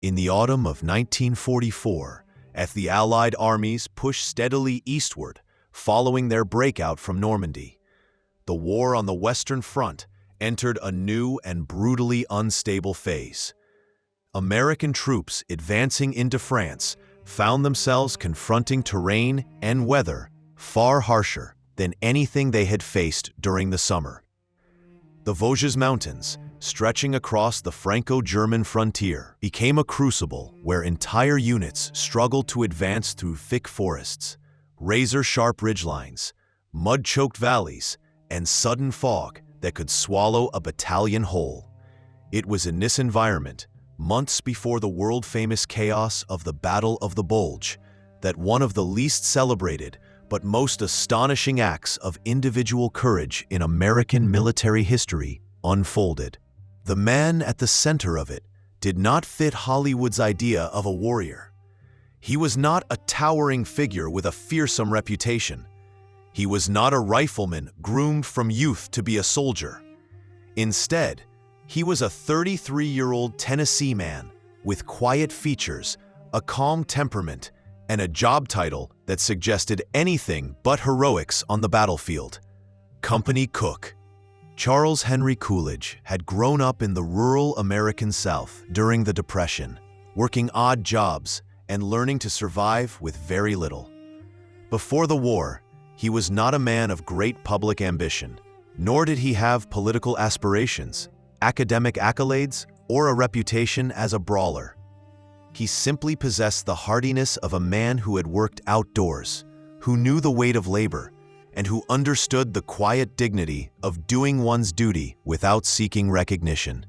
In the autumn of 1944, as the Allied armies pushed steadily eastward, following their breakout from Normandy, the war on the Western Front entered a new and brutally unstable phase. American troops advancing into France found themselves confronting terrain and weather far harsher than anything they had faced during the summer. The Vosges Mountains, stretching across the Franco-German frontier, became a crucible where entire units struggled to advance through thick forests, razor-sharp ridgelines, mud-choked valleys, and sudden fog that could swallow a battalion whole. It was in this environment, months before the world-famous chaos of the Battle of the Bulge, that one of the least celebrated but most astonishing acts of individual courage in American military history unfolded. The man at the center of it did not fit Hollywood's idea of a warrior. He was not a towering figure with a fearsome reputation. He was not a rifleman groomed from youth to be a soldier. Instead, he was a 33-year-old Tennessee man with quiet features, a calm temperament, and a job title that suggested anything but heroics on the battlefield: company cook. Charles Henry Coolidge had grown up in the rural American South during the Depression, working odd jobs and learning to survive with very little. Before the war, he was not a man of great public ambition, nor did he have political aspirations, academic accolades, or a reputation as a brawler. He simply possessed the hardiness of a man who had worked outdoors, who knew the weight of labor, and who understood the quiet dignity of doing one's duty without seeking recognition.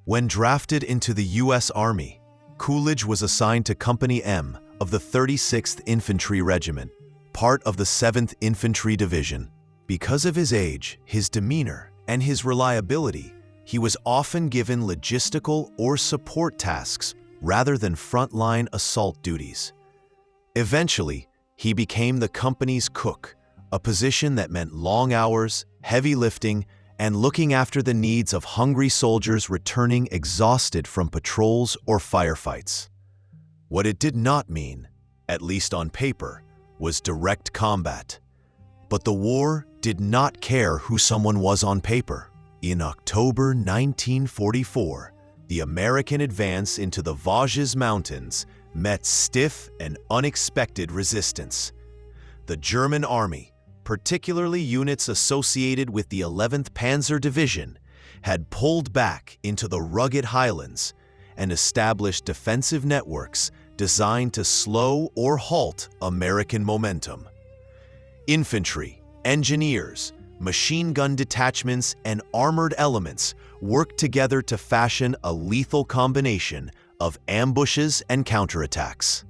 When drafted into the U.S. Army, Coolidge was assigned to Company M of the 36th Infantry Regiment, part of the 7th Infantry Division. Because of his age, his demeanor, and his reliability, he was often given logistical or support tasks rather than frontline assault duties. Eventually, he became the company's cook, a position that meant long hours, heavy lifting, and looking after the needs of hungry soldiers returning exhausted from patrols or firefights. What it did not mean, at least on paper, was direct combat. But the war did not care who someone was on paper. In October 1944, the American advance into the Vosges Mountains met stiff and unexpected resistance. The German army, particularly units associated with the 11th Panzer Division, had pulled back into the rugged highlands and established defensive networks designed to slow or halt American momentum. Infantry, engineers, machine gun detachments, and armored elements worked together to fashion a lethal combination of ambushes and counterattacks.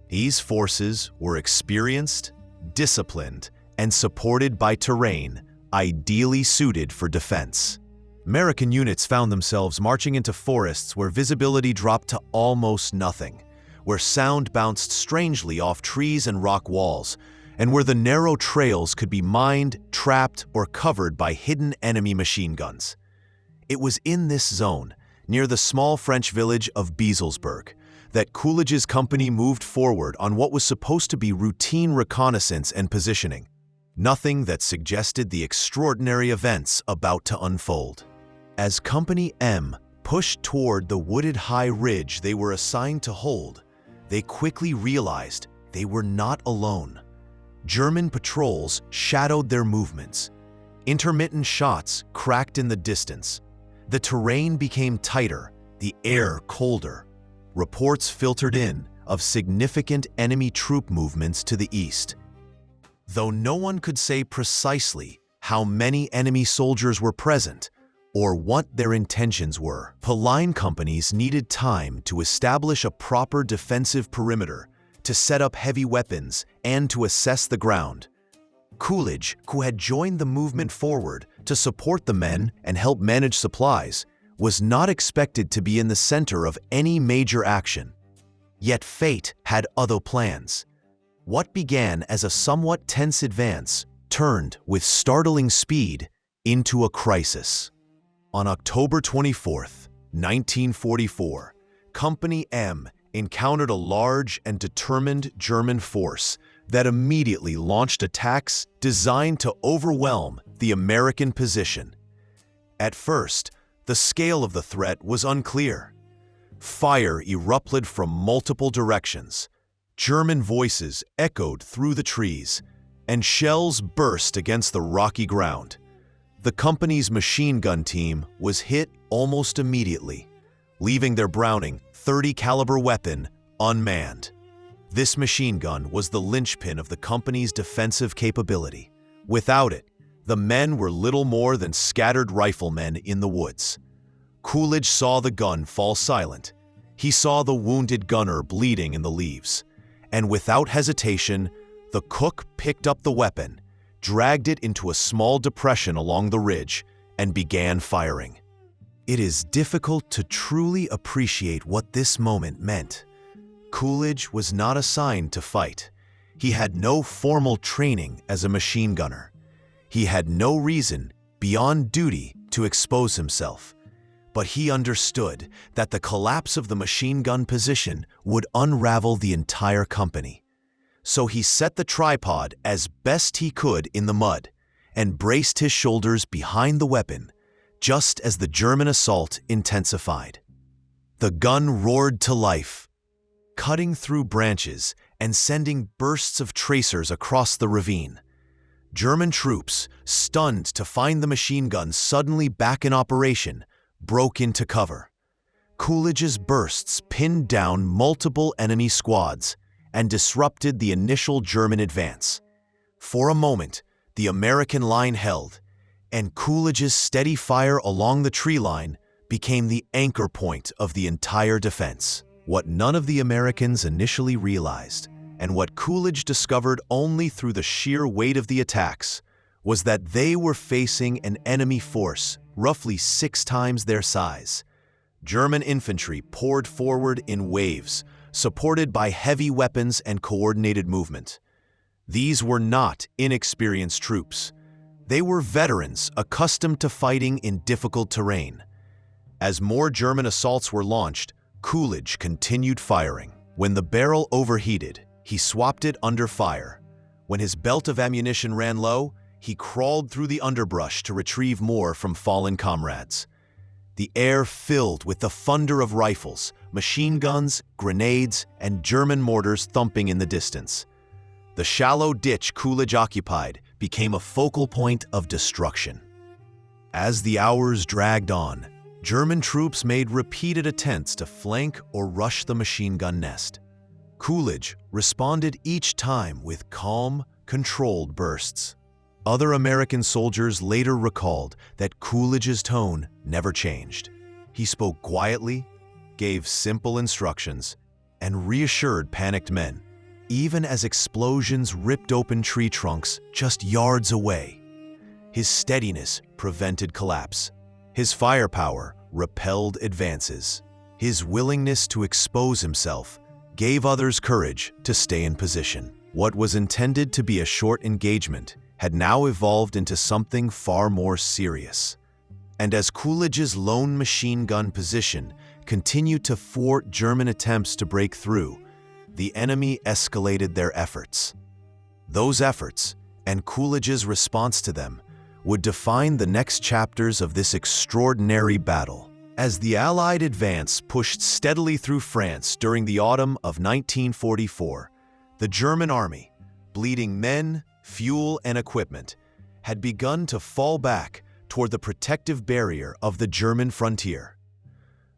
These forces were experienced, disciplined, and supported by terrain ideally suited for defense. American units found themselves marching into forests where visibility dropped to almost nothing, where sound bounced strangely off trees and rock walls, and where the narrow trails could be mined, trapped, or covered by hidden enemy machine guns. It was in this zone, near the small French village of Beazlesburg, that Coolidge's company moved forward on what was supposed to be routine reconnaissance and positioning, nothing that suggested the extraordinary events about to unfold. As Company M pushed toward the wooded high ridge they were assigned to hold, they quickly realized they were not alone. German patrols shadowed their movements. Intermittent shots cracked in the distance. The terrain became tighter, the air colder. Reports filtered in of significant enemy troop movements to the east. Though no one could say precisely how many enemy soldiers were present or what their intentions were, line companies needed time to establish a proper defensive perimeter, to set up heavy weapons, and to assess the ground. Coolidge, who had joined the movement forward to support the men and help manage supplies, was not expected to be in the center of any major action. Yet fate had other plans. What began as a somewhat tense advance turned with startling speed into a crisis. On October 24, 1944, Company M encountered a large and determined German force that immediately launched attacks designed to overwhelm the American position. At first, the scale of the threat was unclear. Fire erupted from multiple directions. German voices echoed through the trees, and shells burst against the rocky ground. The company's machine gun team was hit almost immediately, leaving their Browning .30 caliber weapon unmanned. This machine gun was the linchpin of the company's defensive capability. Without it, the men were little more than scattered riflemen in the woods. Coolidge saw the gun fall silent. He saw the wounded gunner bleeding in the leaves, and without hesitation, the cook picked up the weapon, dragged it into a small depression along the ridge, and began firing. It is difficult to truly appreciate what this moment meant. Coolidge was not assigned to fight. He had no formal training as a machine gunner. He had no reason, beyond duty, to expose himself. But he understood that the collapse of the machine gun position would unravel the entire company. So he set the tripod as best he could in the mud and braced his shoulders behind the weapon, just as the German assault intensified. The gun roared to life, cutting through branches and sending bursts of tracers across the ravine. German troops, stunned to find the machine gun suddenly back in operation, broke into cover. Coolidge's bursts pinned down multiple enemy squads and disrupted the initial German advance. For a moment, the American line held, and Coolidge's steady fire along the tree line became the anchor point of the entire defense. What none of the Americans initially realized, and what Coolidge discovered only through the sheer weight of the attacks, was that they were facing an enemy force roughly 6 times their size. German infantry poured forward in waves, supported by heavy weapons and coordinated movement. These were not inexperienced troops. They were veterans accustomed to fighting in difficult terrain. As more German assaults were launched, Coolidge continued firing. When the barrel overheated, he swapped it under fire. When his belt of ammunition ran low, he crawled through the underbrush to retrieve more from fallen comrades. The air filled with the thunder of rifles, machine guns, grenades, and German mortars thumping in the distance. The shallow ditch Coolidge occupied became a focal point of destruction. As the hours dragged on, German troops made repeated attempts to flank or rush the machine gun nest. Coolidge responded each time with calm, controlled bursts. Other American soldiers later recalled that Coolidge's tone never changed. He spoke quietly, gave simple instructions, and reassured panicked men, even as explosions ripped open tree trunks just yards away. His steadiness prevented collapse. His firepower repelled advances. His willingness to expose himself gave others courage to stay in position. What was intended to be a short engagement had now evolved into something far more serious. And as Coolidge's lone machine gun position continued to thwart German attempts to break through, the enemy escalated their efforts. Those efforts, and Coolidge's response to them, would define the next chapters of this extraordinary battle. As the Allied advance pushed steadily through France during the autumn of 1944, the German army, bleeding men, fuel, and equipment, had begun to fall back toward the protective barrier of the German frontier.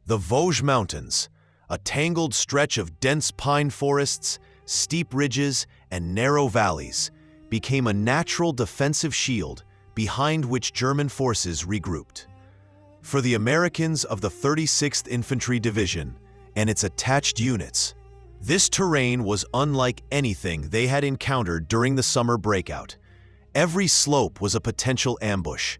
The Vosges Mountains, a tangled stretch of dense pine forests, steep ridges, and narrow valleys, became a natural defensive shield behind which German forces regrouped. For the Americans of the 36th Infantry Division and its attached units, this terrain was unlike anything they had encountered during the summer breakout. Every slope was a potential ambush,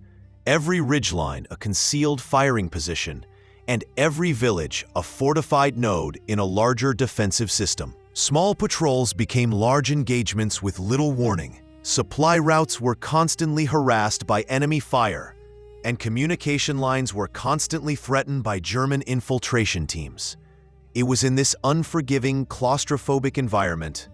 every ridgeline a concealed firing position, and every village a fortified node in a larger defensive system. Small patrols became large engagements with little warning. Supply routes were constantly harassed by enemy fire, and communication lines were constantly threatened by German infiltration teams. It was in this unforgiving, claustrophobic environment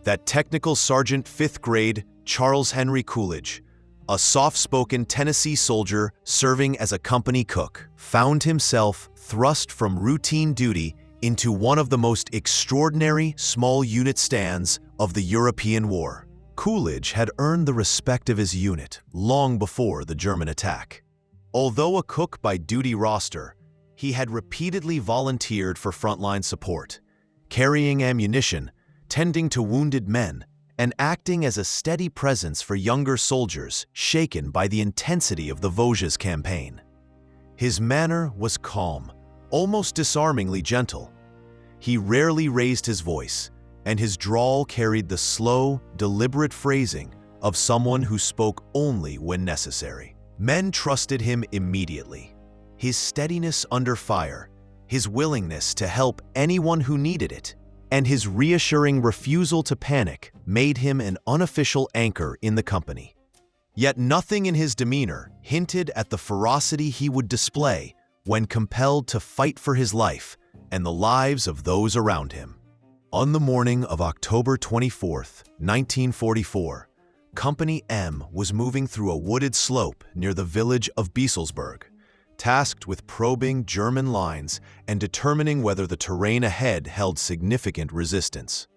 that Technical Sergeant 5th Grade Charles Henry Coolidge, a soft-spoken Tennessee soldier serving as a company cook, found himself thrust from routine duty into one of the most extraordinary small unit stands of the European War. Coolidge had earned the respect of his unit long before the German attack. Although a cook by duty roster, he had repeatedly volunteered for frontline support, carrying ammunition, tending to wounded men, and acting as a steady presence for younger soldiers shaken by the intensity of the Vosges campaign. His manner was calm, almost disarmingly gentle. He rarely raised his voice, and his drawl carried the slow, deliberate phrasing of someone who spoke only when necessary. Men trusted him immediately. His steadiness under fire, his willingness to help anyone who needed it, and his reassuring refusal to panic made him an unofficial anchor in the company. Yet nothing in his demeanor hinted at the ferocity he would display when compelled to fight for his life and the lives of those around him. On the morning of October 24, 1944, Company M was moving through a wooded slope near the village of Bieselsberg, tasked with probing German lines and determining whether the terrain ahead held significant resistance.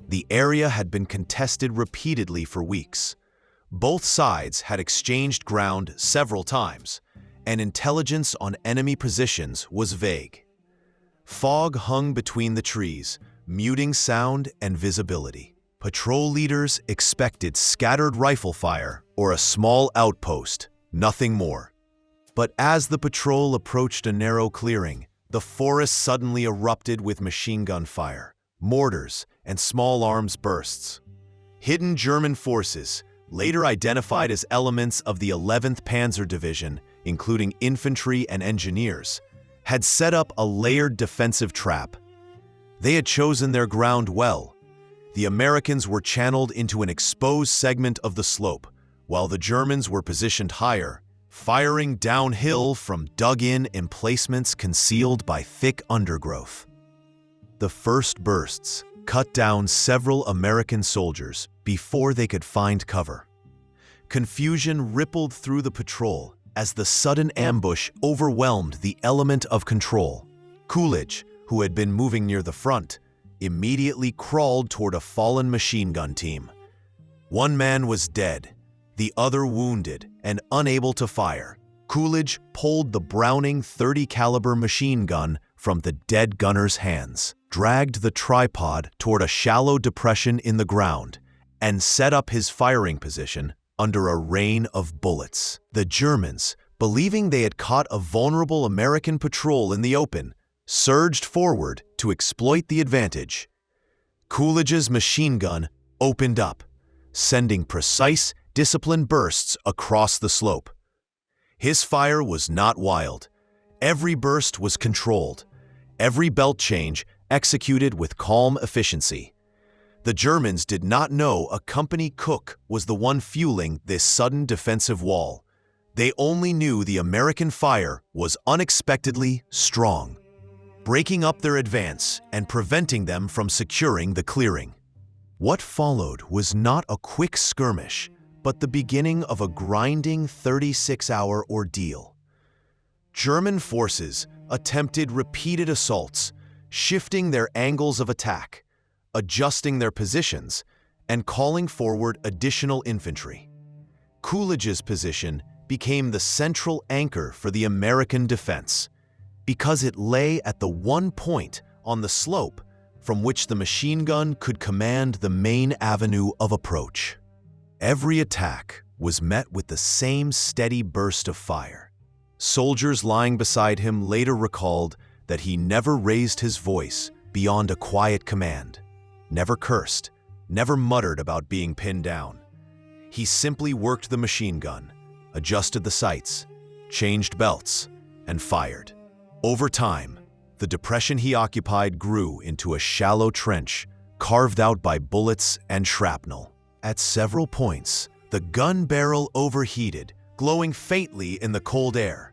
The area had been contested repeatedly for weeks. Both sides had exchanged ground several times, and intelligence on enemy positions was vague. Fog hung between the trees, muting sound and visibility. Patrol leaders expected scattered rifle fire or a small outpost, nothing more. But as the patrol approached a narrow clearing, the forest suddenly erupted with machine gun fire, mortars, and small arms bursts. Hidden German forces, later identified as elements of the 11th Panzer Division, including infantry and engineers, had set up a layered defensive trap. They had chosen their ground well. The Americans were channeled into an exposed segment of the slope, while the Germans were positioned higher, firing downhill from dug-in emplacements concealed by thick undergrowth. The first bursts cut down several American soldiers before they could find cover. Confusion rippled through the patrol as the sudden ambush overwhelmed the element of control. Coolidge, who had been moving near the front, immediately crawled toward a fallen machine gun team. One man was dead, the other wounded and unable to fire. Coolidge pulled the Browning .30 caliber machine gun from the dead gunner's hands, dragged the tripod toward a shallow depression in the ground, and set up his firing position under a rain of bullets. The Germans, believing they had caught a vulnerable American patrol in the open, surged forward to exploit the advantage. Coolidge's machine gun opened up, sending precise, disciplined bursts across the slope. His fire was not wild. Every burst was controlled, every belt change executed with calm efficiency. The Germans did not know a company cook was the one fueling this sudden defensive wall. They only knew the American fire was unexpectedly strong, breaking up their advance and preventing them from securing the clearing. What followed was not a quick skirmish, but the beginning of a grinding 36-hour ordeal. German forces attempted repeated assaults, shifting their angles of attack, adjusting their positions, and calling forward additional infantry. Coolidge's position became the central anchor for the American defense, because it lay at the one point on the slope from which the machine gun could command the main avenue of approach. Every attack was met with the same steady burst of fire. Soldiers lying beside him later recalled that he never raised his voice beyond a quiet command, never cursed, never muttered about being pinned down. He simply worked the machine gun, adjusted the sights, changed belts, and fired. Over time, the depression he occupied grew into a shallow trench carved out by bullets and shrapnel. At several points, the gun barrel overheated, glowing faintly in the cold air.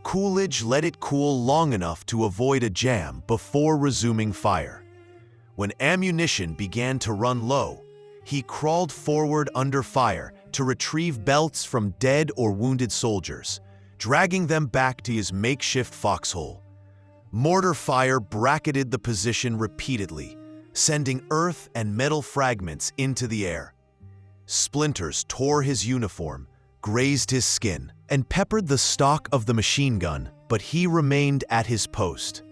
Coolidge let it cool long enough to avoid a jam before resuming fire. When ammunition began to run low, he crawled forward under fire to retrieve belts from dead or wounded soldiers, dragging them back to his makeshift foxhole. Mortar fire bracketed the position repeatedly, sending earth and metal fragments into the air. Splinters tore his uniform, grazed his skin, and peppered the stock of the machine gun, but he remained at his post.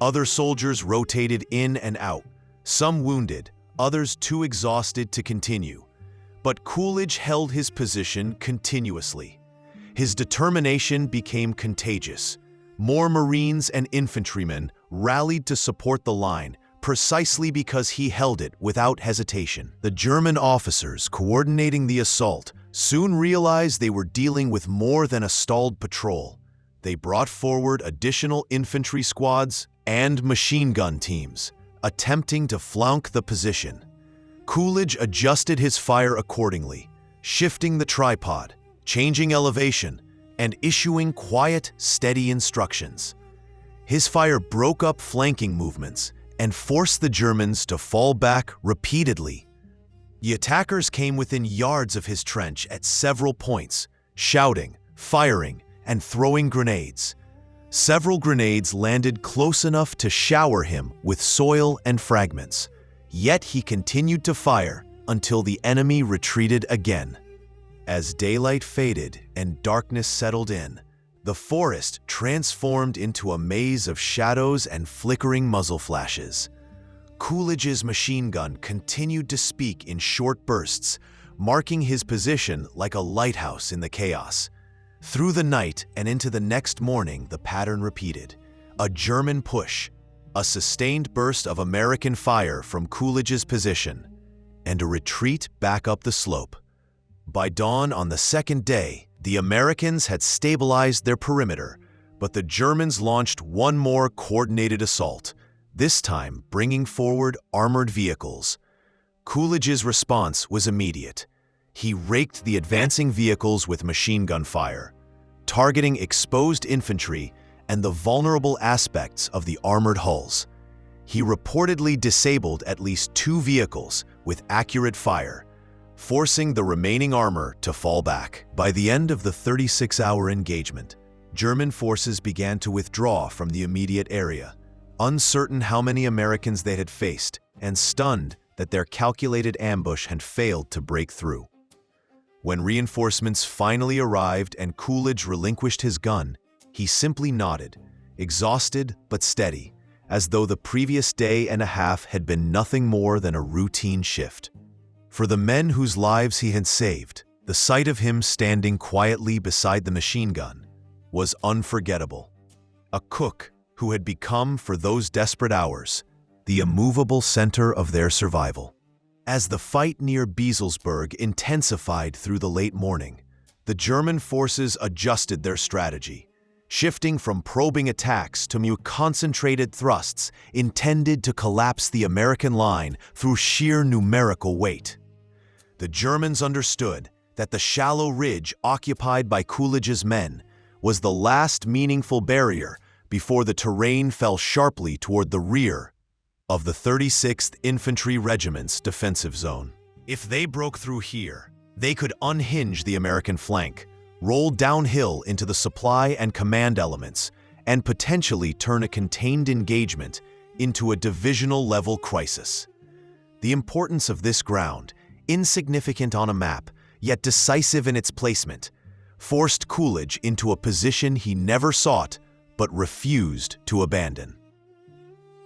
Other soldiers rotated in and out, some wounded, others too exhausted to continue. But Coolidge held his position continuously. His determination became contagious. More Marines and infantrymen rallied to support the line, precisely because he held it without hesitation. The German officers coordinating the assault soon realized they were dealing with more than a stalled patrol. They brought forward additional infantry squads and machine gun teams, attempting to flank the position. Coolidge adjusted his fire accordingly, shifting the tripod, changing elevation, and issuing quiet, steady instructions. His fire broke up flanking movements and forced the Germans to fall back repeatedly. The attackers came within yards of his trench at several points, shouting, firing, and throwing grenades. Several grenades landed close enough to shower him with soil and fragments, yet he continued to fire until the enemy retreated again. As daylight faded and darkness settled in, the forest transformed into a maze of shadows and flickering muzzle flashes. Coolidge's machine gun continued to speak in short bursts, marking his position like a lighthouse in the chaos. Through the night and into the next morning, the pattern repeated. A German push, a sustained burst of American fire from Coolidge's position, and a retreat back up the slope. By dawn on the second day, the Americans had stabilized their perimeter, but the Germans launched one more coordinated assault, this time bringing forward armored vehicles. Coolidge's response was immediate. He raked the advancing vehicles with machine gun fire, targeting exposed infantry and the vulnerable aspects of the armored hulls. He reportedly disabled at least 2 vehicles with accurate fire, forcing the remaining armor to fall back. By the end of the 36-hour engagement, German forces began to withdraw from the immediate area, uncertain how many Americans they had faced and stunned that their calculated ambush had failed to break through. When reinforcements finally arrived and Coolidge relinquished his gun, he simply nodded, exhausted but steady, as though the previous day and a half had been nothing more than a routine shift. For the men whose lives he had saved, the sight of him standing quietly beside the machine gun was unforgettable. A cook who had become, for those desperate hours, the immovable center of their survival. As the fight near Beazelsberg intensified through the late morning, the German forces adjusted their strategy, shifting from probing attacks to more concentrated thrusts intended to collapse the American line through sheer numerical weight. The Germans understood that the shallow ridge occupied by Coolidge's men was the last meaningful barrier before the terrain fell sharply toward the rear of the 36th Infantry Regiment's defensive zone. If they broke through here, they could unhinge the American flank, roll downhill into the supply and command elements, and potentially turn a contained engagement into a divisional-level crisis. The importance of this ground, insignificant on a map, yet decisive in its placement, forced Coolidge into a position he never sought but refused to abandon.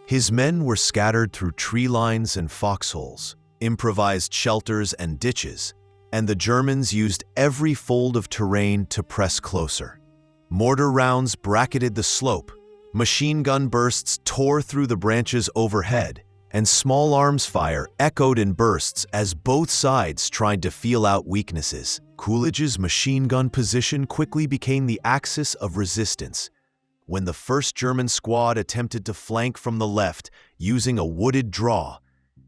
His men were scattered through tree lines and foxholes, improvised shelters and ditches, and the Germans used every fold of terrain to press closer. Mortar rounds bracketed the slope, machine gun bursts tore through the branches overhead, and small arms fire echoed in bursts as both sides tried to feel out weaknesses. Coolidge's machine gun position quickly became the axis of resistance. When the first German squad attempted to flank from the left using a wooded draw,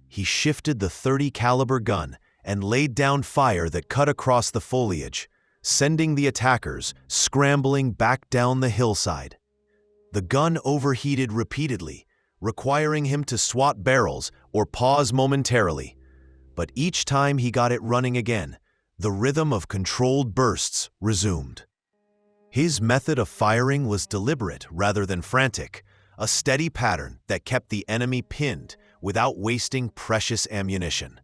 he shifted the .30 caliber gun and laid down fire that cut across the foliage, sending the attackers scrambling back down the hillside. The gun overheated repeatedly, requiring him to swap barrels or pause momentarily. But each time he got it running again, the rhythm of controlled bursts resumed. His method of firing was deliberate rather than frantic, a steady pattern that kept the enemy pinned without wasting precious ammunition.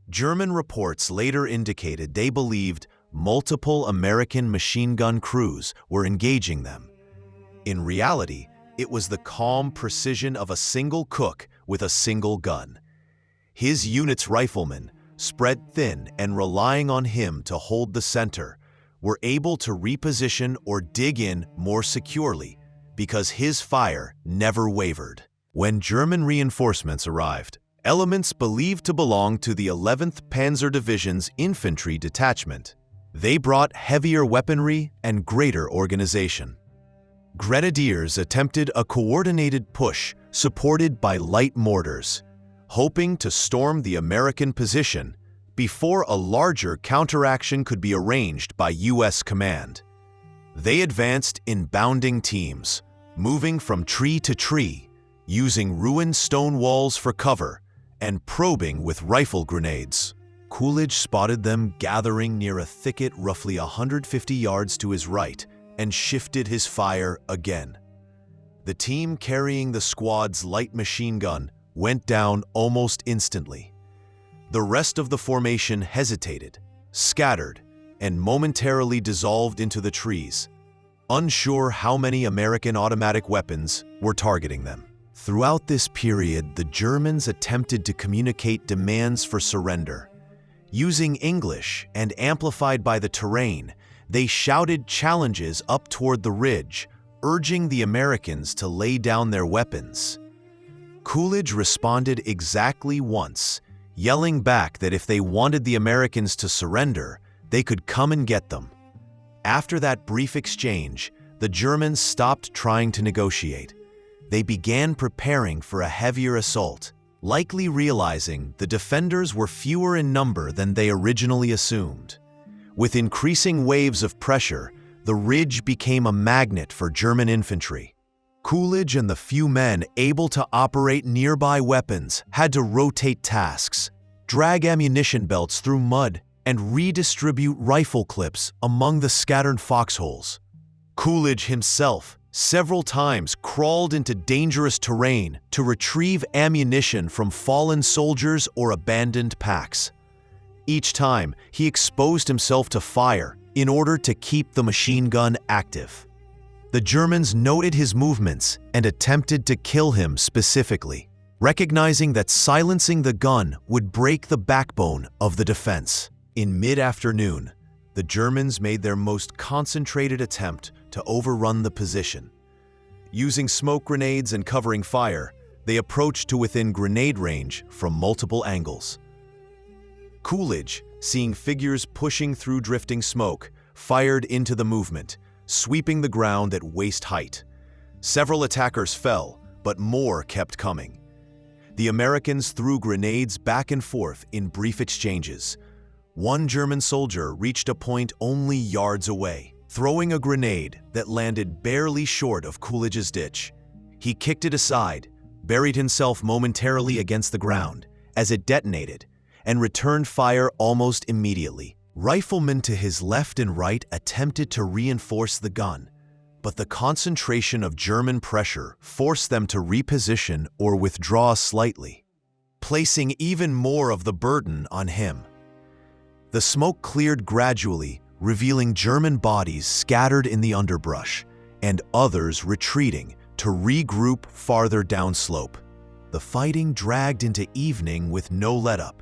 German reports later indicated they believed multiple American machine gun crews were engaging them. In reality, it was the calm precision of a single cook with a single gun. His unit's riflemen, spread thin and relying on him to hold the center, were able to reposition or dig in more securely because his fire never wavered. When German reinforcements arrived, elements believed to belong to the 11th Panzer Division's infantry detachment, they brought heavier weaponry and greater organization. Grenadiers attempted a coordinated push supported by light mortars, hoping to storm the American position before a larger counteraction could be arranged by U.S. command. They advanced in bounding teams, moving from tree to tree, using ruined stone walls for cover, and probing with rifle grenades. Coolidge spotted them gathering near a thicket roughly 150 yards to his right and shifted his fire again. The team carrying the squad's light machine gun went down almost instantly. The rest of the formation hesitated, scattered, and momentarily dissolved into the trees, unsure how many American automatic weapons were targeting them. Throughout this period, the Germans attempted to communicate demands for surrender. Using English and amplified by the terrain, they shouted challenges up toward the ridge, urging the Americans to lay down their weapons. Coolidge responded exactly once, yelling back that if they wanted the Americans to surrender, they could come and get them. After that brief exchange, the Germans stopped trying to negotiate. They began preparing for a heavier assault, likely realizing the defenders were fewer in number than they originally assumed. With increasing waves of pressure, the ridge became a magnet for German infantry. Coolidge and the few men able to operate nearby weapons had to rotate tasks, drag ammunition belts through mud, and redistribute rifle clips among the scattered foxholes. Coolidge himself several times crawled into dangerous terrain to retrieve ammunition from fallen soldiers or abandoned packs. Each time, he exposed himself to fire in order to keep the machine gun active. The Germans noted his movements and attempted to kill him specifically, recognizing that silencing the gun would break the backbone of the defense. In mid-afternoon, the Germans made their most concentrated attempt to overrun the position. Using smoke grenades and covering fire, they approached to within grenade range from multiple angles. Coolidge, seeing figures pushing through drifting smoke, fired into the movement, sweeping the ground at waist height. Several attackers fell, but more kept coming. The Americans threw grenades back and forth in brief exchanges. One German soldier reached a point only yards away, throwing a grenade that landed barely short of Coolidge's ditch. He kicked it aside, buried himself momentarily against the ground as it detonated, and returned fire almost immediately. Riflemen to his left and right attempted to reinforce the gun, but the concentration of German pressure forced them to reposition or withdraw slightly, placing even more of the burden on him. The smoke cleared gradually, revealing German bodies scattered in the underbrush and others retreating to regroup farther downslope. The fighting dragged into evening with no letup.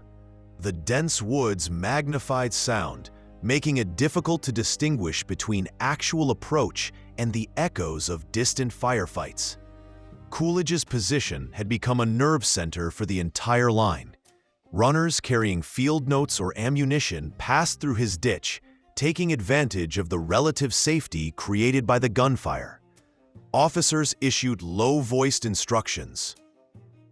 The dense woods magnified sound, making it difficult to distinguish between actual approach and the echoes of distant firefights. Coolidge's position had become a nerve center for the entire line. Runners carrying field notes or ammunition passed through his ditch, taking advantage of the relative safety created by the gunfire. Officers issued low-voiced instructions,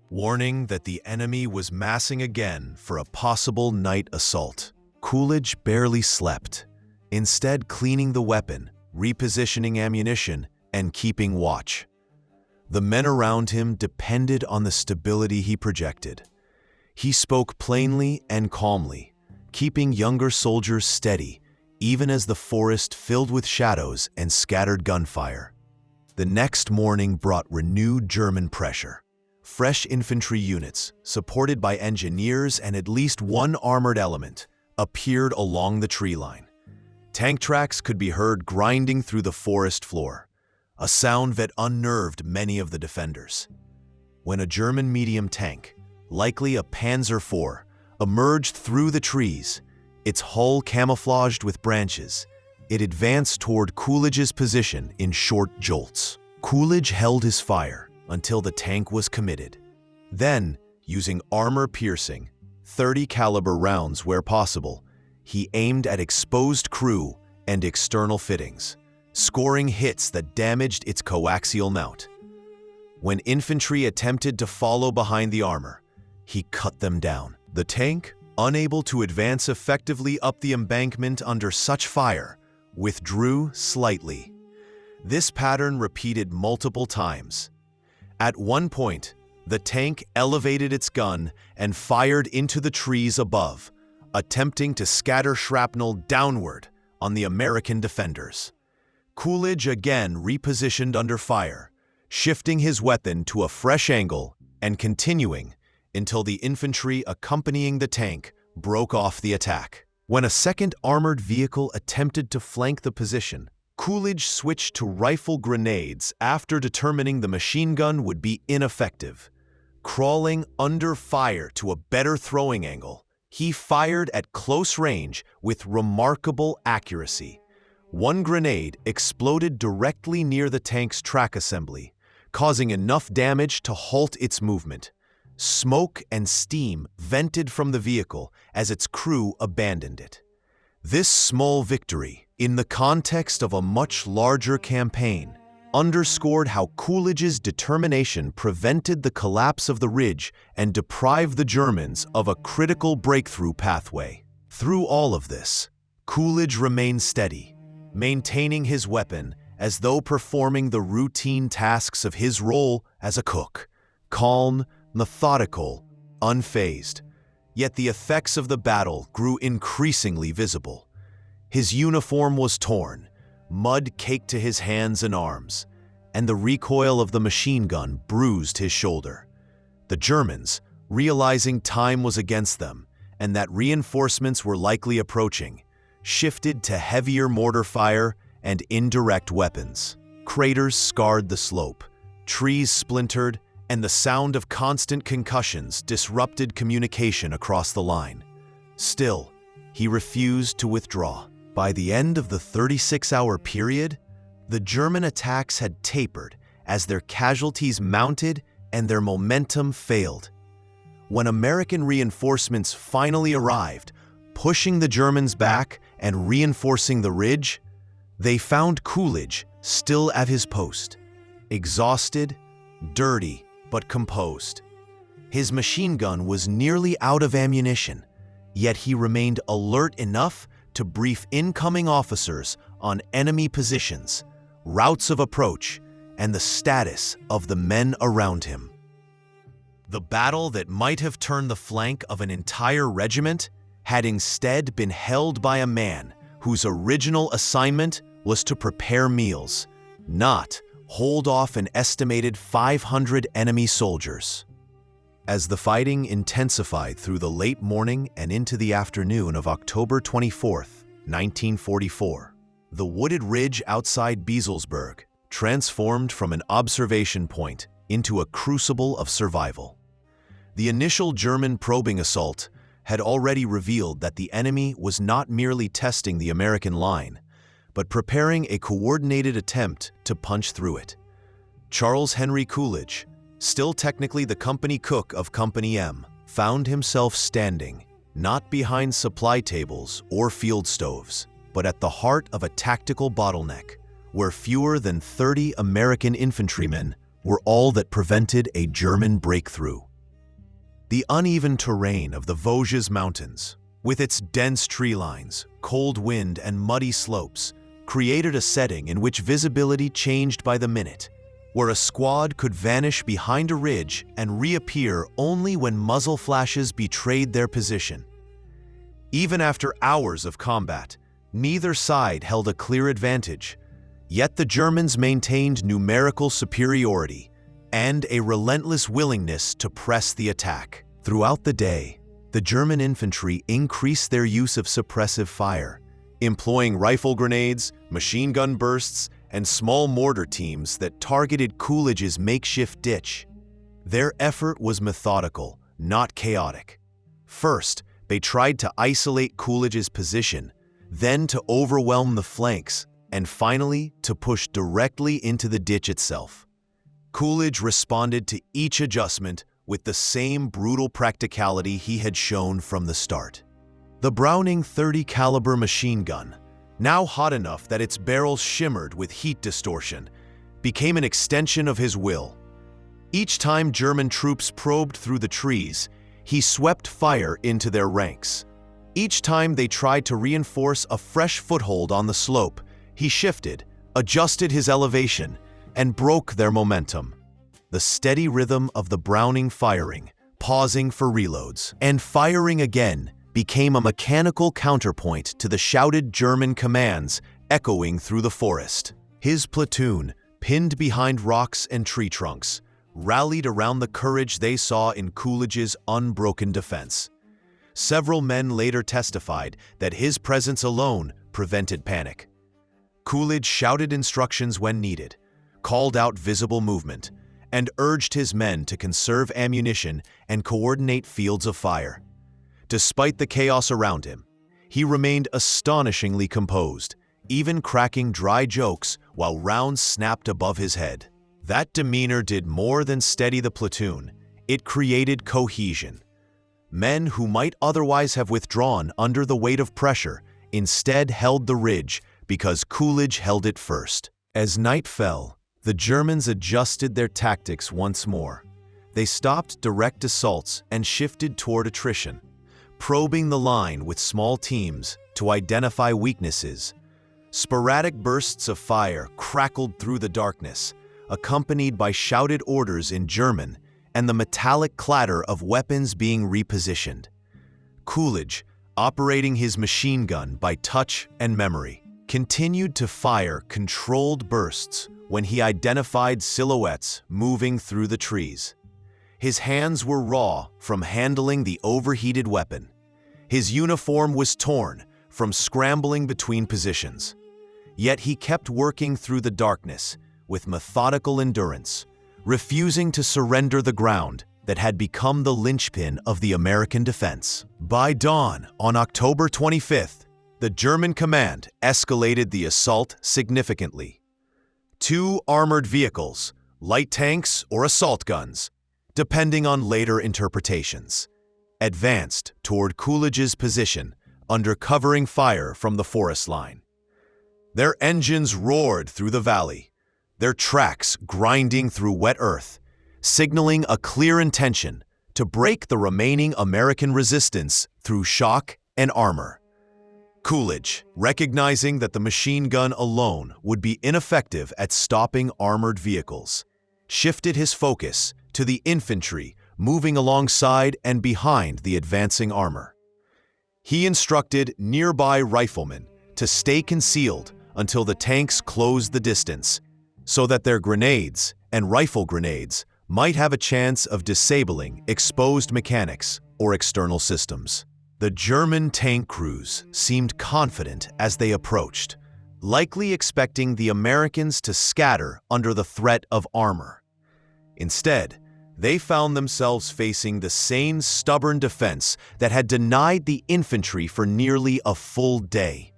warning that the enemy was massing again for a possible night assault. Coolidge barely slept, instead cleaning the weapon, repositioning ammunition, and keeping watch. The men around him depended on the stability he projected. He spoke plainly and calmly, keeping younger soldiers steady, even as the forest filled with shadows and scattered gunfire. The next morning brought renewed German pressure. Fresh infantry units, supported by engineers and at least one armored element, appeared along the tree line. Tank tracks could be heard grinding through the forest floor, a sound that unnerved many of the defenders. When a German medium tank, likely a Panzer IV, emerged through the trees, its hull camouflaged with branches, it advanced toward Coolidge's position in short jolts. Coolidge held his fire until the tank was committed. Then, using armor-piercing, .30 caliber rounds where possible, he aimed at exposed crew and external fittings, scoring hits that damaged its coaxial mount. When infantry attempted to follow behind the armor, he cut them down. The tank, unable to advance effectively up the embankment under such fire, withdrew slightly. This pattern repeated multiple times. At one point, the tank elevated its gun and fired into the trees above, attempting to scatter shrapnel downward on the American defenders. Coolidge again repositioned under fire, shifting his weapon to a fresh angle and continuing until the infantry accompanying the tank broke off the attack. When a second armored vehicle attempted to flank the position, Coolidge switched to rifle grenades after determining the machine gun would be ineffective. Crawling under fire to a better throwing angle, he fired at close range with remarkable accuracy. One grenade exploded directly near the tank's track assembly, causing enough damage to halt its movement. Smoke and steam vented from the vehicle as its crew abandoned it. This small victory, in the context of a much larger campaign, underscored how Coolidge's determination prevented the collapse of the ridge and deprived the Germans of a critical breakthrough pathway. Through all of this, Coolidge remained steady, maintaining his weapon as though performing the routine tasks of his role as a cook, calm, methodical, unfazed. Yet the effects of the battle grew increasingly visible. His uniform was torn, mud caked to his hands and arms, and the recoil of the machine gun bruised his shoulder. The Germans, realizing time was against them and that reinforcements were likely approaching, shifted to heavier mortar fire and indirect weapons. Craters scarred the slope, trees splintered, and the sound of constant concussions disrupted communication across the line. Still, he refused to withdraw. By the end of the 36-hour period, the German attacks had tapered as their casualties mounted and their momentum failed. When American reinforcements finally arrived, pushing the Germans back and reinforcing the ridge, they found Coolidge still at his post, exhausted, dirty, but composed. His machine gun was nearly out of ammunition, yet he remained alert enough to brief incoming officers on enemy positions, routes of approach, and the status of the men around him. The battle that might have turned the flank of an entire regiment had instead been held by a man whose original assignment was to prepare meals, not hold off an estimated 500 enemy soldiers. As the fighting intensified through the late morning and into the afternoon of October 24, 1944, the wooded ridge outside Bieselsberg transformed from an observation point into a crucible of survival. The initial German probing assault had already revealed that the enemy was not merely testing the American line, but preparing a coordinated attempt to punch through it. Charles Henry Coolidge, still technically the company cook of Company M, found himself standing, not behind supply tables or field stoves, but at the heart of a tactical bottleneck, where fewer than 30 American infantrymen were all that prevented a German breakthrough. The uneven terrain of the Vosges Mountains, with its dense tree lines, cold wind, and muddy slopes, created a setting in which visibility changed by the minute, where a squad could vanish behind a ridge and reappear only when muzzle flashes betrayed their position. Even after hours of combat, neither side held a clear advantage, yet the Germans maintained numerical superiority and a relentless willingness to press the attack. Throughout the day, the German infantry increased their use of suppressive fire, employing rifle grenades, machine gun bursts, and small mortar teams that targeted Coolidge's makeshift ditch. Their effort was methodical, not chaotic. First, they tried to isolate Coolidge's position, then to overwhelm the flanks, and finally to push directly into the ditch itself. Coolidge responded to each adjustment with the same brutal practicality he had shown from the start. The Browning .30 caliber machine gun, now hot enough that its barrels shimmered with heat distortion, became an extension of his will. Each time German troops probed through the trees, he swept fire into their ranks. Each time they tried to reinforce a fresh foothold on the slope, he shifted, adjusted his elevation, and broke their momentum. The steady rhythm of the Browning firing, pausing for reloads, and firing again became a mechanical counterpoint to the shouted German commands echoing through the forest. His platoon, pinned behind rocks and tree trunks, rallied around the courage they saw in Coolidge's unbroken defense. Several men later testified that his presence alone prevented panic. Coolidge shouted instructions when needed, called out visible movement, and urged his men to conserve ammunition and coordinate fields of fire. Despite the chaos around him, he remained astonishingly composed, even cracking dry jokes while rounds snapped above his head. That demeanor did more than steady the platoon. It created cohesion. Men who might otherwise have withdrawn under the weight of pressure instead held the ridge because Coolidge held it first. As night fell, the Germans adjusted their tactics once more. They stopped direct assaults and shifted toward attrition, probing the line with small teams to identify weaknesses. Sporadic bursts of fire crackled through the darkness, accompanied by shouted orders in German and the metallic clatter of weapons being repositioned. Coolidge, operating his machine gun by touch and memory, continued to fire controlled bursts when he identified silhouettes moving through the trees. His hands were raw from handling the overheated weapon. His uniform was torn from scrambling between positions. Yet he kept working through the darkness with methodical endurance, refusing to surrender the ground that had become the linchpin of the American defense. By dawn on October 25th, the German command escalated the assault significantly. 2 armored vehicles, light tanks or assault guns, depending on later interpretations, advanced toward Coolidge's position under covering fire from the forest line. Their engines roared through the valley, their tracks grinding through wet earth, signaling a clear intention to break the remaining American resistance through shock and armor. Coolidge, recognizing that the machine gun alone would be ineffective at stopping armored vehicles, shifted his focus to the infantry moving alongside and behind the advancing armor. He instructed nearby riflemen to stay concealed until the tanks closed the distance, so that their grenades and rifle grenades might have a chance of disabling exposed mechanics or external systems. The German tank crews seemed confident as they approached, likely expecting the Americans to scatter under the threat of armor. Instead, they found themselves facing the same stubborn defense that had denied the infantry for nearly a full day.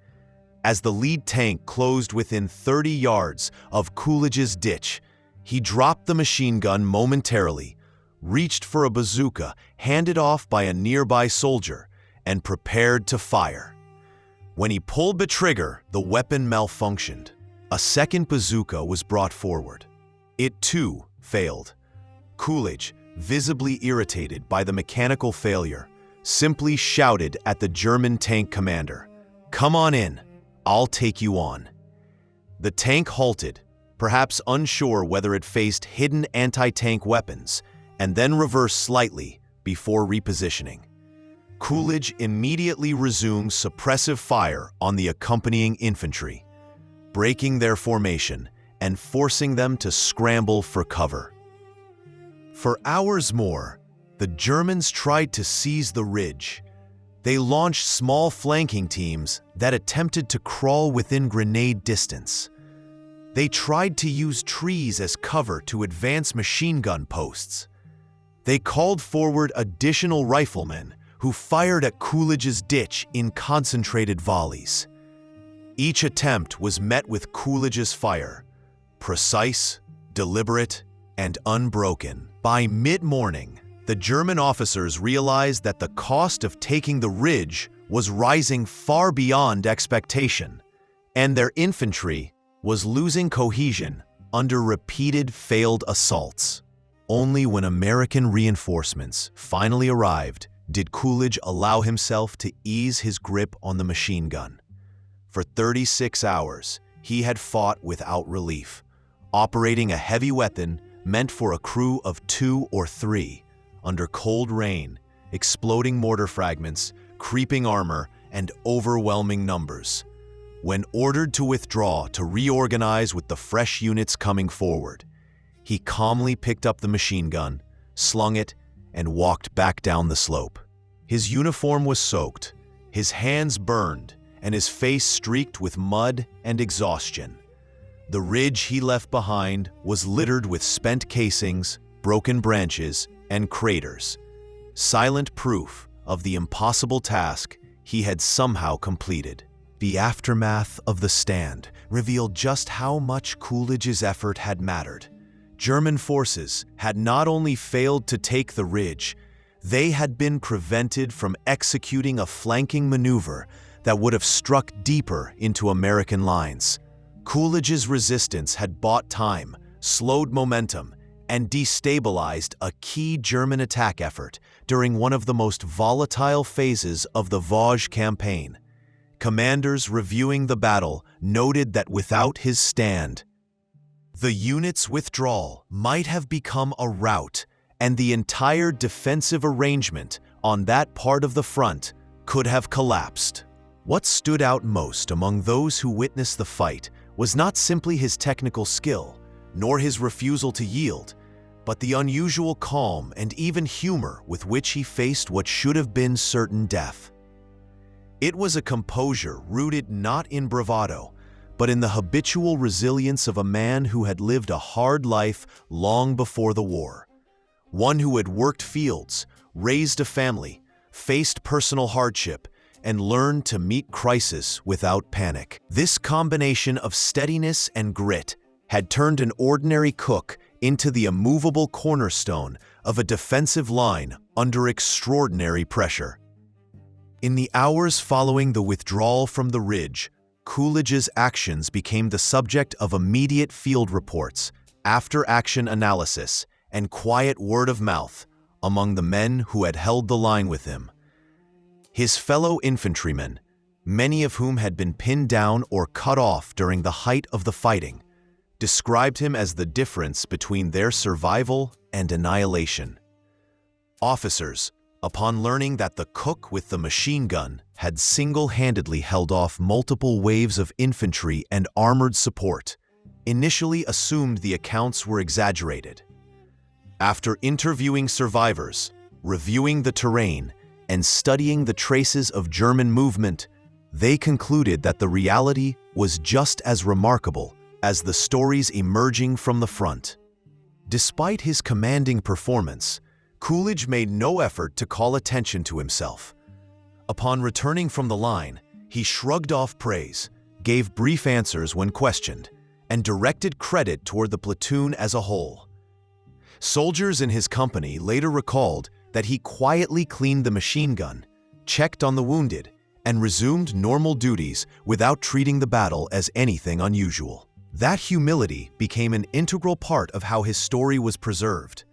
As the lead tank closed within 30 yards of Coolidge's ditch, he dropped the machine gun momentarily, reached for a bazooka handed off by a nearby soldier, and prepared to fire. When he pulled the trigger, the weapon malfunctioned. A second bazooka was brought forward. It too failed. Coolidge, visibly irritated by the mechanical failure, simply shouted at the German tank commander, "Come on in, I'll take you on." The tank halted, perhaps unsure whether it faced hidden anti-tank weapons, and then reversed slightly before repositioning. Coolidge immediately resumed suppressive fire on the accompanying infantry, breaking their formation and forcing them to scramble for cover. For hours more, the Germans tried to seize the ridge. They launched small flanking teams that attempted to crawl within grenade distance. They tried to use trees as cover to advance machine gun posts. They called forward additional riflemen who fired at Coolidge's ditch in concentrated volleys. Each attempt was met with Coolidge's fire, precise, deliberate, and unbroken. By mid-morning, the German officers realized that the cost of taking the ridge was rising far beyond expectation, and their infantry was losing cohesion under repeated failed assaults. Only when American reinforcements finally arrived did Coolidge allow himself to ease his grip on the machine gun. For 36 hours, he had fought without relief, operating a heavy weapon meant for a crew of 2 or 3, under cold rain, exploding mortar fragments, creeping armor, and overwhelming numbers. When ordered to withdraw to reorganize with the fresh units coming forward, he calmly picked up the machine gun, slung it, and walked back down the slope. His uniform was soaked, his hands burned, and his face streaked with mud and exhaustion. The ridge he left behind was littered with spent casings, broken branches, and craters, silent proof of the impossible task he had somehow completed. The aftermath of the stand revealed just how much Coolidge's effort had mattered. German forces had not only failed to take the ridge, they had been prevented from executing a flanking maneuver that would have struck deeper into American lines. Coolidge's resistance had bought time, slowed momentum, and destabilized a key German attack effort during one of the most volatile phases of the Vosges campaign. Commanders reviewing the battle noted that without his stand, the unit's withdrawal might have become a rout, and the entire defensive arrangement on that part of the front could have collapsed. What stood out most among those who witnessed the fight was not simply his technical skill, nor his refusal to yield, but the unusual calm and even humor with which he faced what should have been certain death. It was a composure rooted not in bravado, but in the habitual resilience of a man who had lived a hard life long before the war. One who had worked fields, raised a family, faced personal hardship, and learned to meet crisis without panic. This combination of steadiness and grit had turned an ordinary cook into the immovable cornerstone of a defensive line under extraordinary pressure. In the hours following the withdrawal from the ridge, Coolidge's actions became the subject of immediate field reports, after-action analysis, and quiet word of mouth among the men who had held the line with him. His fellow infantrymen, many of whom had been pinned down or cut off during the height of the fighting, described him as the difference between their survival and annihilation. Officers, upon learning that the cook with the machine gun had single-handedly held off multiple waves of infantry and armored support, initially assumed the accounts were exaggerated. After interviewing survivors, reviewing the terrain, and studying the traces of German movement, they concluded that the reality was just as remarkable as the stories emerging from the front. Despite his commanding performance, Coolidge made no effort to call attention to himself. Upon returning from the line, he shrugged off praise, gave brief answers when questioned, and directed credit toward the platoon as a whole. Soldiers in his company later recalled that he quietly cleaned the machine gun, checked on the wounded, and resumed normal duties without treating the battle as anything unusual. That humility became an integral part of how his story was preserved,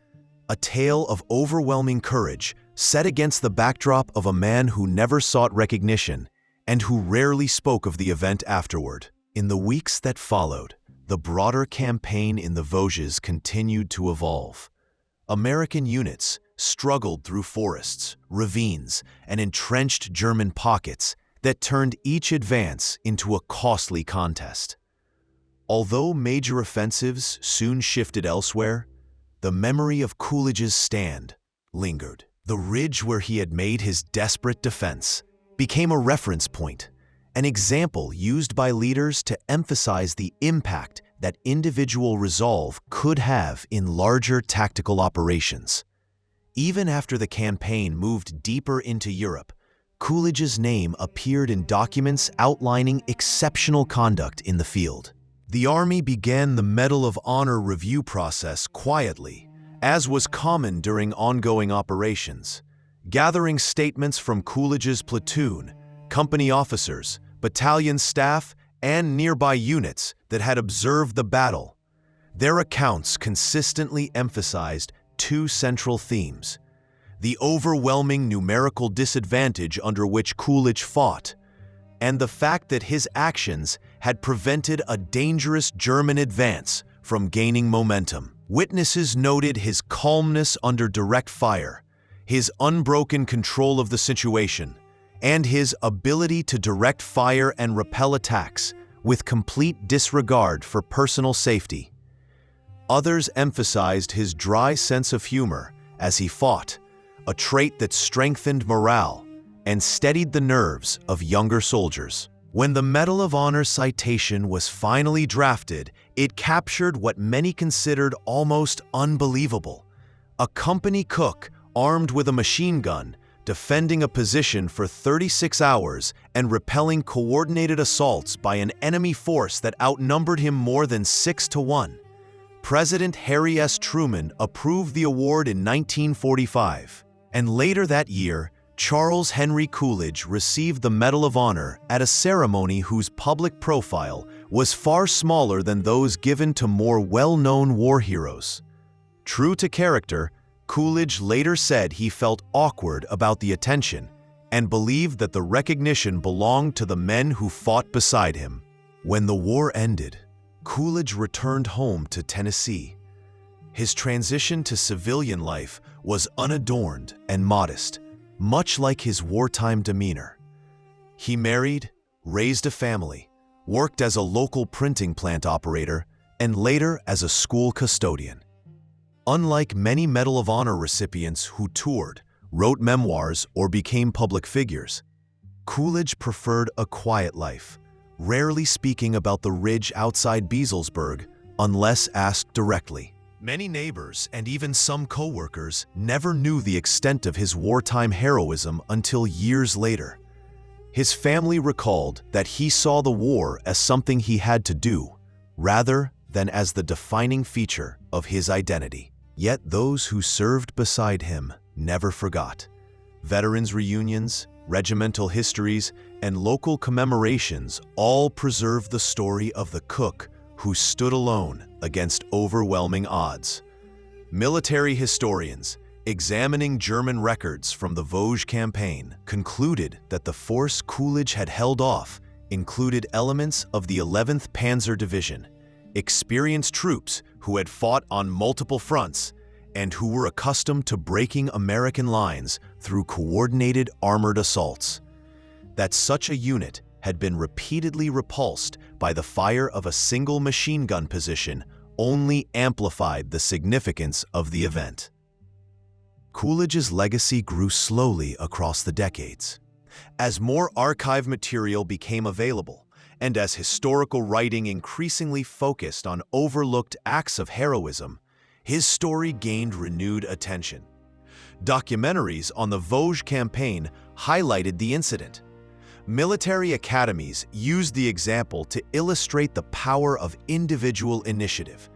a tale of overwhelming courage set against the backdrop of a man who never sought recognition and who rarely spoke of the event afterward. In the weeks that followed, the broader campaign in the Vosges continued to evolve. American units struggled through forests, ravines, and entrenched German pockets that turned each advance into a costly contest. Although major offensives soon shifted elsewhere, the memory of Coolidge's stand lingered. The ridge where he had made his desperate defense became a reference point, an example used by leaders to emphasize the impact that individual resolve could have in larger tactical operations. Even after the campaign moved deeper into Europe, Coolidge's name appeared in documents outlining exceptional conduct in the field. The Army began the Medal of Honor review process quietly, as was common during ongoing operations, gathering statements from Coolidge's platoon, company officers, battalion staff, and nearby units that had observed the battle. Their accounts consistently emphasized two central themes: the overwhelming numerical disadvantage under which Coolidge fought, and the fact that his actions had prevented a dangerous German advance from gaining momentum. Witnesses noted his calmness under direct fire, his unbroken control of the situation, and his ability to direct fire and repel attacks with complete disregard for personal safety. Others emphasized his dry sense of humor as he fought, a trait that strengthened morale and steadied the nerves of younger soldiers. When the Medal of Honor citation was finally drafted, it captured what many considered almost unbelievable: a company cook armed with a machine gun, defending a position for 36 hours and repelling coordinated assaults by an enemy force that outnumbered him more than 6-1. President Harry S. Truman approved the award in 1945, and later that year, Charles Henry Coolidge received the Medal of Honor at a ceremony whose public profile was far smaller than those given to more well-known war heroes. True to character, Coolidge later said he felt awkward about the attention and believed that the recognition belonged to the men who fought beside him. When the war ended, Coolidge returned home to Tennessee. His transition to civilian life was unadorned and modest, much like his wartime demeanor. He married, raised a family, worked as a local printing plant operator, and later as a school custodian. Unlike many Medal of Honor recipients who toured, wrote memoirs, or became public figures, Coolidge preferred a quiet life, rarely speaking about the ridge outside Beazlesburg unless asked directly. Many neighbors and even some co-workers never knew the extent of his wartime heroism until years later. His family recalled that he saw the war as something he had to do, rather than as the defining feature of his identity. Yet those who served beside him never forgot. Veterans reunions, regimental histories, and local commemorations all preserve the story of the cook who stood alone against overwhelming odds. Military historians, examining German records from the Vosges campaign, concluded that the force Coolidge had held off included elements of the 11th Panzer Division, experienced troops who had fought on multiple fronts and who were accustomed to breaking American lines through coordinated armored assaults. That such a unit had been repeatedly repulsed by the fire of a single machine gun position only amplified the significance of the event. Coolidge's legacy grew slowly across the decades. As more archive material became available, and as historical writing increasingly focused on overlooked acts of heroism, his story gained renewed attention. Documentaries on the Vosges campaign highlighted the incident. Military academies used the example to illustrate the power of individual initiative.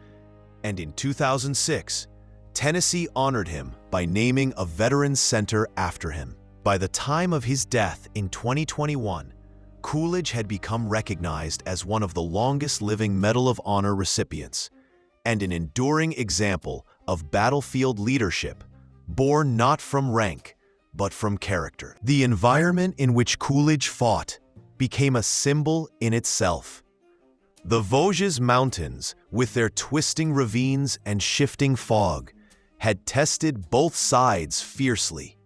And in 2006, Tennessee honored him by naming a Veterans Center after him. By the time of his death in 2021, Coolidge had become recognized as one of the longest-living Medal of Honor recipients and an enduring example of battlefield leadership, born not from rank, but from character. The environment in which Coolidge fought became a symbol in itself. The Vosges Mountains, with their twisting ravines and shifting fog, had tested both sides fiercely.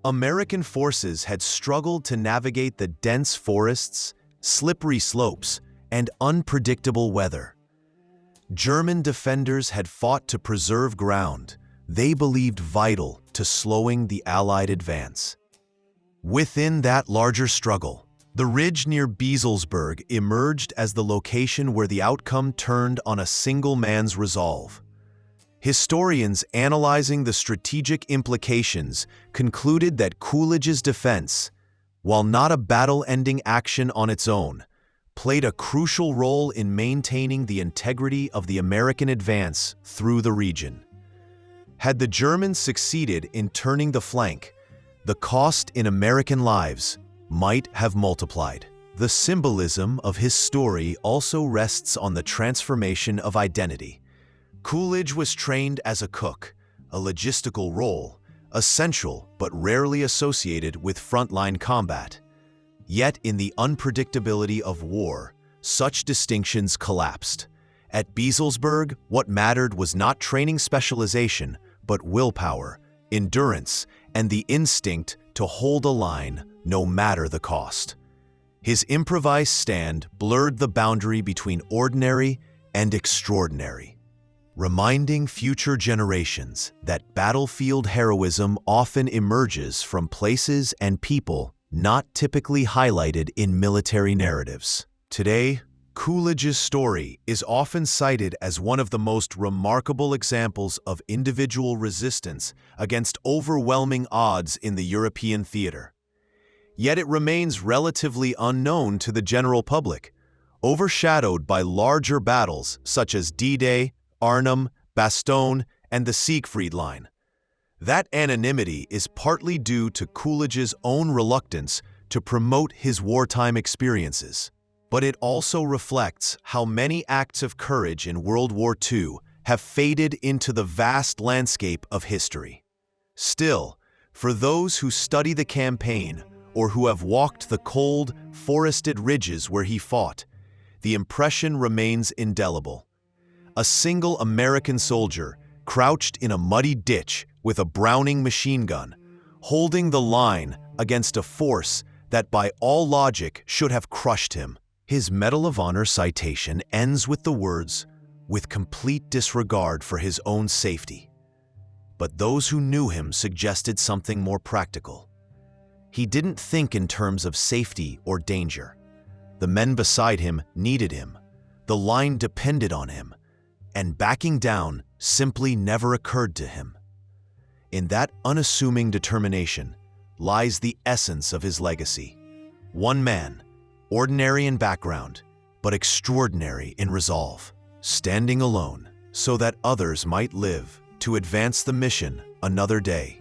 American forces had struggled to navigate the dense forests, slippery slopes, and unpredictable weather. German defenders had fought to preserve ground they believed vital to slowing the Allied advance. Within that larger struggle, the ridge near Beazlesburg emerged as the location where the outcome turned on a single man's resolve. Historians analyzing the strategic implications concluded that Coolidge's defense, while not a battle-ending action on its own, played a crucial role in maintaining the integrity of the American advance through the region. Had the Germans succeeded in turning the flank, the cost in American lives might have multiplied. The symbolism of his story also rests on the transformation of identity. Coolidge was trained as a cook, a logistical role, essential but rarely associated with frontline combat. Yet in the unpredictability of war, such distinctions collapsed. At Beazlesburg, what mattered was not training specialization, but willpower, endurance, and the instinct to hold a line no matter the cost. His improvised stand blurred the boundary between ordinary and extraordinary, reminding future generations that battlefield heroism often emerges from places and people not typically highlighted in military narratives. Today, Coolidge's story is often cited as one of the most remarkable examples of individual resistance against overwhelming odds in the European theater. Yet it remains relatively unknown to the general public, overshadowed by larger battles such as D-Day, Arnhem, Bastogne, and the Siegfried Line. That anonymity is partly due to Coolidge's own reluctance to promote his wartime experiences, but it also reflects how many acts of courage in World War II have faded into the vast landscape of history. Still, for those who study the campaign or who have walked the cold, forested ridges where he fought, the impression remains indelible. A single American soldier crouched in a muddy ditch with a Browning machine gun, holding the line against a force that by all logic should have crushed him. His Medal of Honor citation ends with the words, "with complete disregard for his own safety." But those who knew him suggested something more practical. He didn't think in terms of safety or danger. The men beside him needed him. The line depended on him, and backing down simply never occurred to him. In that unassuming determination lies the essence of his legacy. One man, ordinary in background, but extraordinary in resolve, standing alone so that others might live to advance the mission another day.